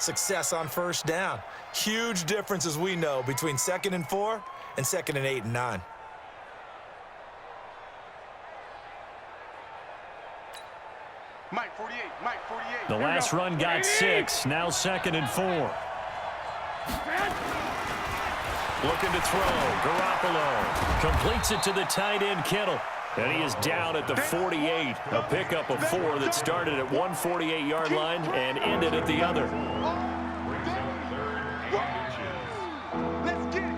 success on first down. Huge difference, as we know, between 2nd and 4 and 2nd and 8 and 9. Mike 48, Mike 48. The last run got 6, now 2nd and 4. Looking to throw, Garoppolo completes it to the tight end, Kittle. And he is down at the 48. A pickup of 4 that started at one 48-yard line and ended at the other. Let's get it.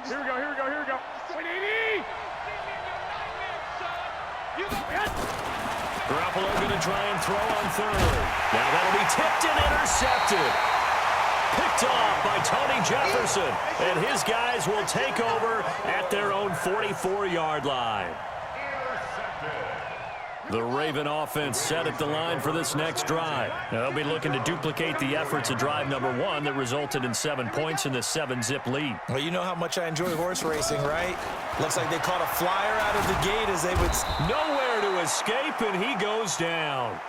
Here we go, here we go, here we go. 180. Garoppolo going to try and throw on 3rd. Now that'll be tipped and intercepted. Picked off by Tony Jefferson. And his guys will take over at their own 44-yard line. The Raven offense set at the line for this next drive. They'll be looking to duplicate the efforts of drive number 1 that resulted in 7 points in the 7-zip lead. Well, you know how much I enjoy horse racing, right? Looks like they caught a flyer out of the gate as they would... Nowhere to escape, and he goes down.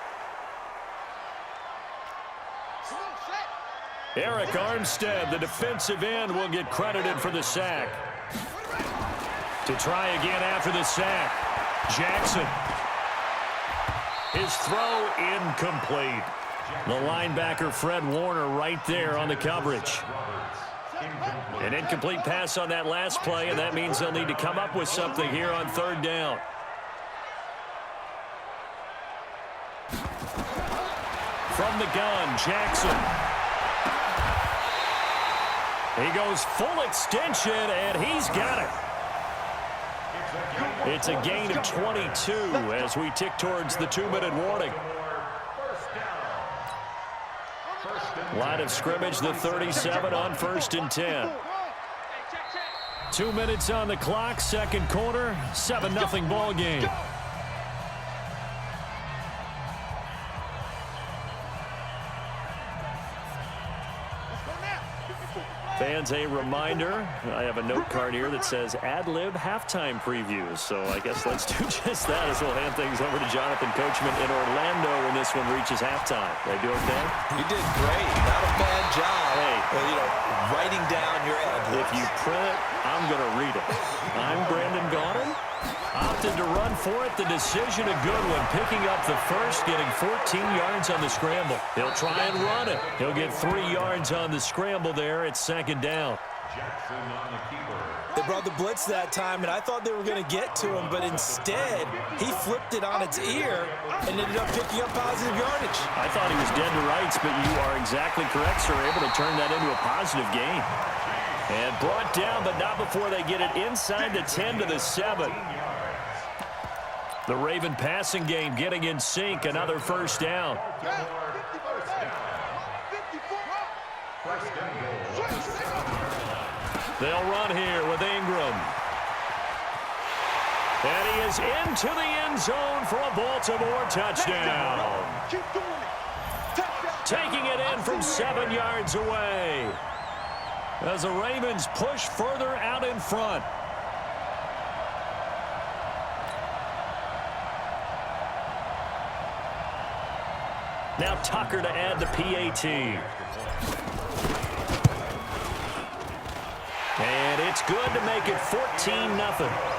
Eric Armstead, the defensive end, will get credited for the sack. To try again after the sack, Jackson. His throw incomplete. The linebacker, Fred Warner, right there on the coverage. An incomplete pass on that last play, and that means they'll need to come up with something here on 3rd down. From the gun, Jackson. He goes full extension, and he's got it. It's a gain of 22 as we tick towards the 2-minute warning. Line of scrimmage, the 37 on 1st and 10. 2 minutes on the clock, 2nd quarter, 7-0 ball game. Fans, a reminder, I have a note card here that says ad-lib halftime previews. So I guess let's do just that as we'll hand things over to Jonathan Coachman in Orlando when this one reaches halftime. They do okay? You did great. Not a bad job. Hey, writing down your ad-libs. If you print it, I'm going to read it. I'm Brandon Gaudin. Opted to run for it. The decision a good one. Picking up the first, getting 14 yards on the scramble. He'll try and run it. He'll get 3 yards on the scramble there. It's 2nd down. They brought the blitz that time, and I thought they were going to get to him, but instead, he flipped it on its ear and ended up picking up positive yardage. I thought he was dead to rights, but you are exactly correct, sir. Able to turn that into a positive gain. And brought down, but not before they get it inside the 10 to the 7. The Raven passing game getting in sync. Another 1st down. They'll run here with Ingram. And he is into the end zone for a Baltimore touchdown. Taking it in from 7 yards away. As the Ravens push further out in front. Now Tucker to add the PAT. And it's good to make it 14-0.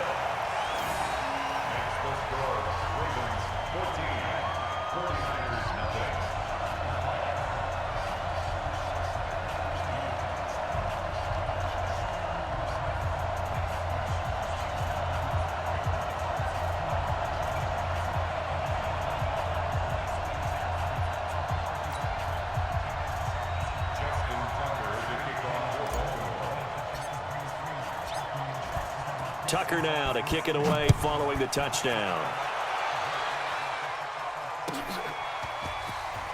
Tucker now to kick it away following the touchdown.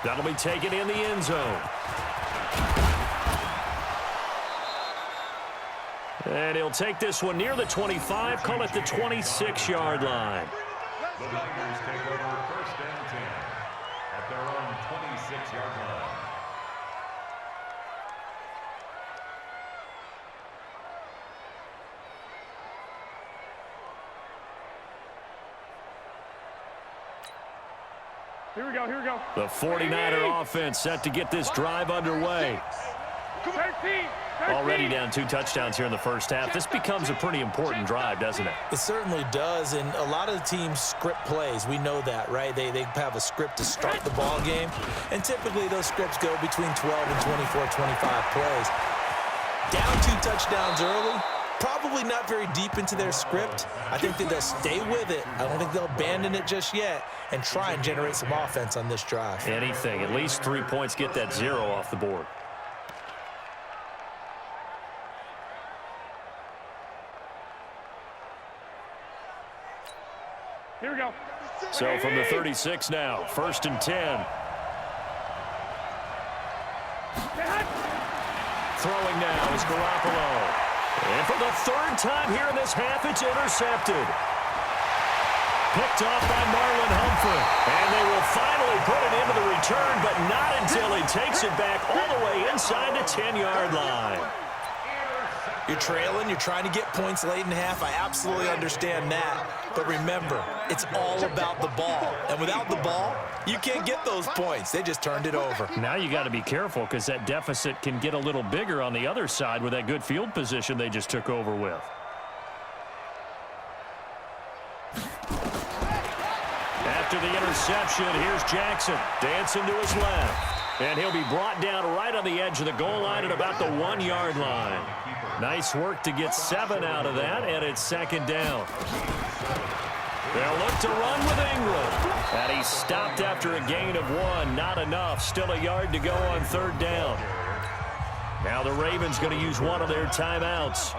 That'll be taken in the end zone. And he'll take this one near the 25, call it the 26-yard line. The Niners take over 1st and 10 at their own 26-yard line. Here we go, here we go. The 49er offense set to get this drive underway. 13. Already down 2 touchdowns here in the first half. This becomes a pretty important drive, doesn't it? It certainly does, and a lot of the teams script plays. We know that, right? They have a script to start the ball game, and typically those scripts go between 12 and 24, 25 plays. Down 2 touchdowns early, probably not very deep into their script. I think that they'll stay with it. I don't think they'll abandon it just yet and try and generate some offense on this drive. Anything. At least 3 points, get that 0 off the board. Here we go. So from the 36 now, 1st and 10. Throwing now is Garoppolo. And for the 3rd time here in this half, it's intercepted. Picked off by Marlon Humphrey. And they will finally put it into the return, but not until he takes it back all the way inside the 10-yard line. You're trailing, you're trying to get points late in half. I absolutely understand that. But remember, it's all about the ball. And without the ball, you can't get those points. They just turned it over. Now you got to be careful because that deficit can get a little bigger on the other side with that good field position they just took over with. After the interception, here's Jackson dancing to his left. And he'll be brought down right on the edge of the goal line at about the 1-yard line. Nice work to get 7 out of that, and it's 2nd down. They'll look to run with England. And he stopped after a gain of 1. Not enough. Still a yard to go on 3rd down. Now the Ravens going to use one of their timeouts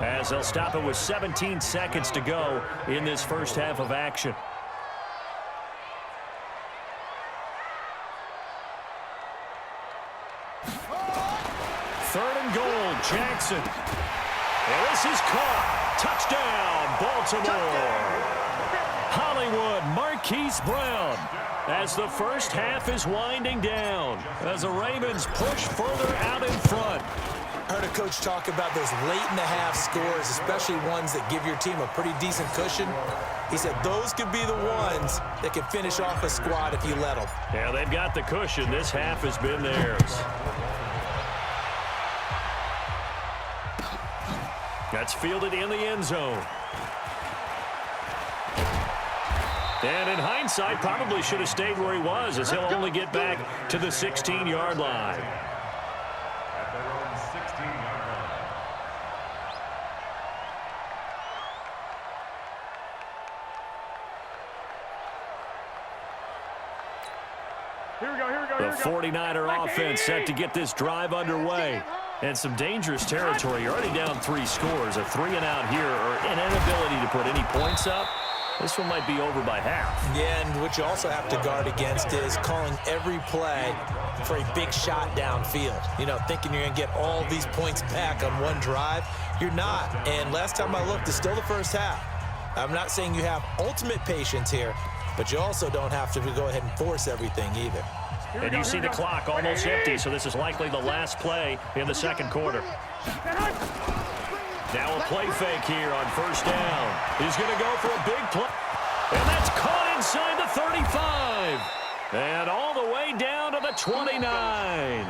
as they'll stop it with 17 seconds to go in this first half of action. Jackson. And this is caught. Touchdown, Baltimore. Hollywood, Marquise Brown. As the first half is winding down, as the Ravens push further out in front. I heard a coach talk about those late-in-the-half scores, especially ones that give your team a pretty decent cushion. He said those could be the ones that can finish off a squad if you let them. Yeah, they've got the cushion. This half has been theirs. That's fielded in the end zone. And in hindsight, probably should have stayed where he was, as he'll only get back to the 16-yard line. At their own 16-yard line. Here we go, here we go, The here we go. 49er offense set to get this drive underway. And some dangerous territory. You're already down 3 scores. A 3-and-out here, or an inability to put any points up. This one might be over by half. Yeah, and what you also have to guard against is calling every play for a big shot downfield. You know, thinking you're going to get all these points back on one drive. You're not. And last time I looked, it's still the first half. I'm not saying you have ultimate patience here, but you also don't have to go ahead and force everything either. And you see the clock almost empty, so this is likely the last play in the second quarter. Now a play fake here on 1st down. He's going to go for a big play. And that's caught inside the 35. And all the way down to the 29.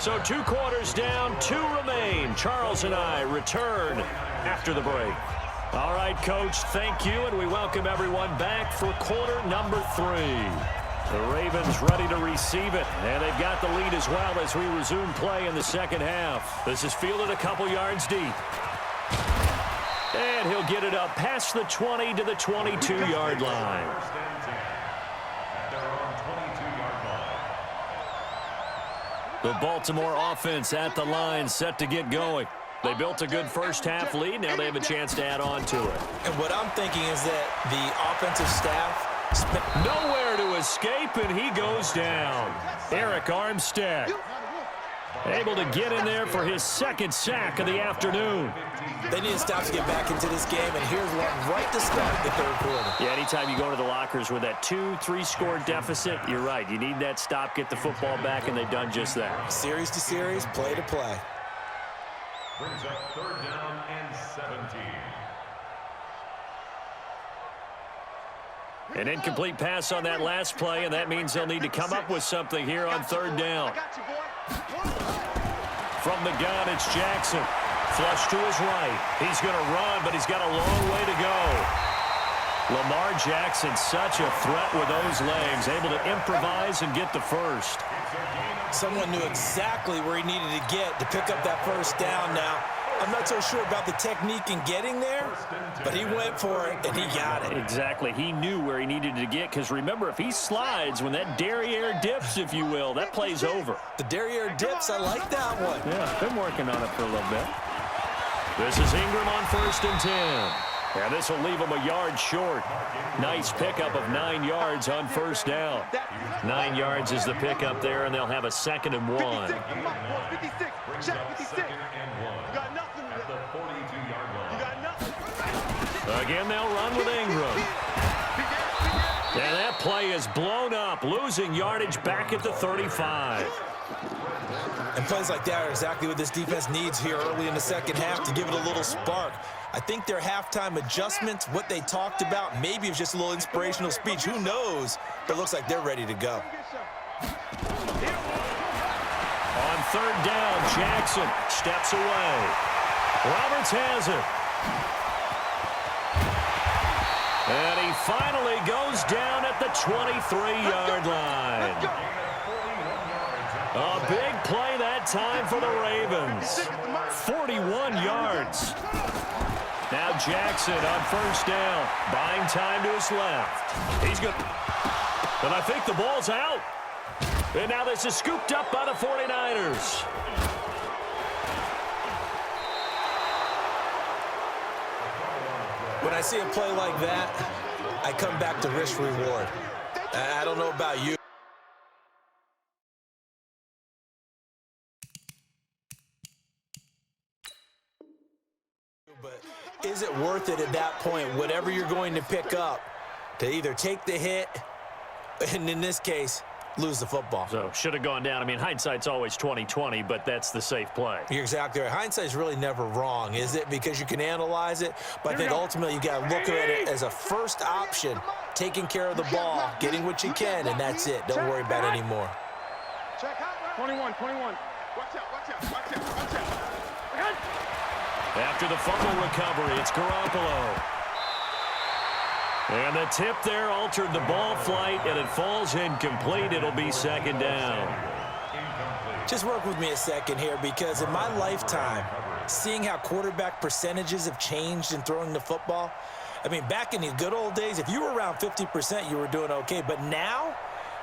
So 2 quarters down, 2 remain. Charles and I return after the break. All right, Coach, thank you, and we welcome everyone back for quarter number 3. The Ravens ready to receive it, and they've got the lead as well as we resume play in the second half. This is fielded a couple yards deep. And he'll get it up past the 20 to the 22-yard line. At their own 22-yard line. The Baltimore offense at the line, set to get going. They built a good first half lead. Now they have a chance to add on to it. And what I'm thinking is that the offensive staff nowhere to escape, and he goes down. Eric Armstead able to get in there for his 2nd sack of the afternoon. They need to stop to get back into this game, and here's one right to start the 3rd quarter. Yeah, anytime you go to the lockers with that 2-3 score deficit, you're right. You need that stop, get the football back, and they've done just that. Series to series, play to play. Brings up 3rd down and 17. An incomplete pass on that last play, and that means they'll need to come up with something here on third down. From the gun, it's Jackson. Flush to his right. He's going to run, but he's got a long way to go. Lamar Jackson, such a threat with those legs, able to improvise and get the first. Someone knew exactly where he needed to get to pick up that first down now. I'm not so sure about the technique in getting there, but he went for it, and he got it. Exactly. He knew where he needed to get, because remember, if he slides, when that derriere dips, if you will, that play's over. The derriere dips, I like that one. Yeah, been working on it for a little bit. This is Ingram on 1st and 10. And this will leave him a yard short. Nice pickup of 9 yards on first down. 9 yards is the pickup there, and they'll have a 2nd and 1. 56. Check 56. You got nothing at the 42-yard line. You got nothing. Again, they'll run with Ingram. And that play is blown up, losing yardage back at the 35. And plays like that are exactly what this defense needs here early in the second half to give it a little spark. I think their halftime adjustments, what they talked about, maybe it was just a little inspirational speech. Who knows? But it looks like they're ready to go. On third down, Jackson steps away. Roberts has it. And he finally goes down at the 23-yard line. A big play that time for the Ravens. 41 yards. Now Jackson on first down. Buying time to his left. He's good. And I think the ball's out. And now this is scooped up by the 49ers. When I see a play like that, I come back to risk reward. I don't know about you. But is it worth it at that point, whatever you're going to pick up, to either take the hit, and in this case, lose the football? So, should have gone down. I mean, hindsight's always 20/20, but that's the safe play. You're exactly right. Hindsight's really never wrong, is it? Because you can analyze it, but I think ultimately you got to look at it as a first option, taking care of the ball, getting what you can, and that's it. Don't worry about it anymore. 21. Watch out. After the fumble recovery, it's Garoppolo. And the tip there altered the ball flight, and it falls incomplete. It'll be 2nd down. Just work with me a second here, because in my lifetime, seeing how quarterback percentages have changed in throwing the football, I mean, back in the good old days, if you were around 50%, you were doing okay. But now,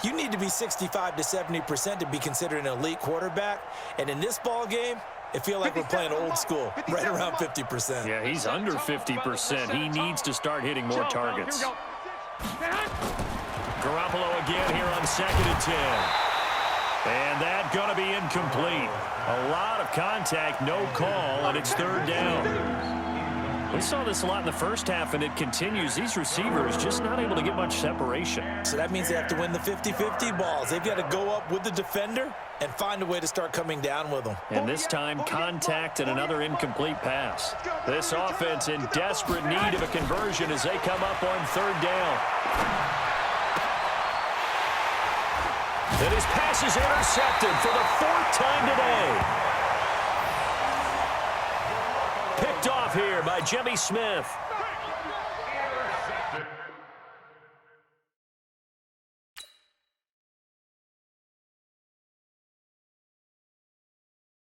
you need to be 65 to 70% to be considered an elite quarterback. And in this ball game, it feels like we're playing old school, right around 50%. Yeah, he's under 50%. He needs to start hitting more targets. Garoppolo again here on 2nd and 10. And that's going to be incomplete. A lot of contact, no call, and it's 3rd down. We saw this a lot in the first half, and it continues. These receivers just not able to get much separation. So that means they have to win the 50-50 balls. They've got to go up with the defender and find a way to start coming down with them. And this time, contact and another incomplete pass. This offense in desperate need of a conversion as they come up on 3rd down. And his pass is intercepted for the 4th time today. Picked off here by Jimmy Smith.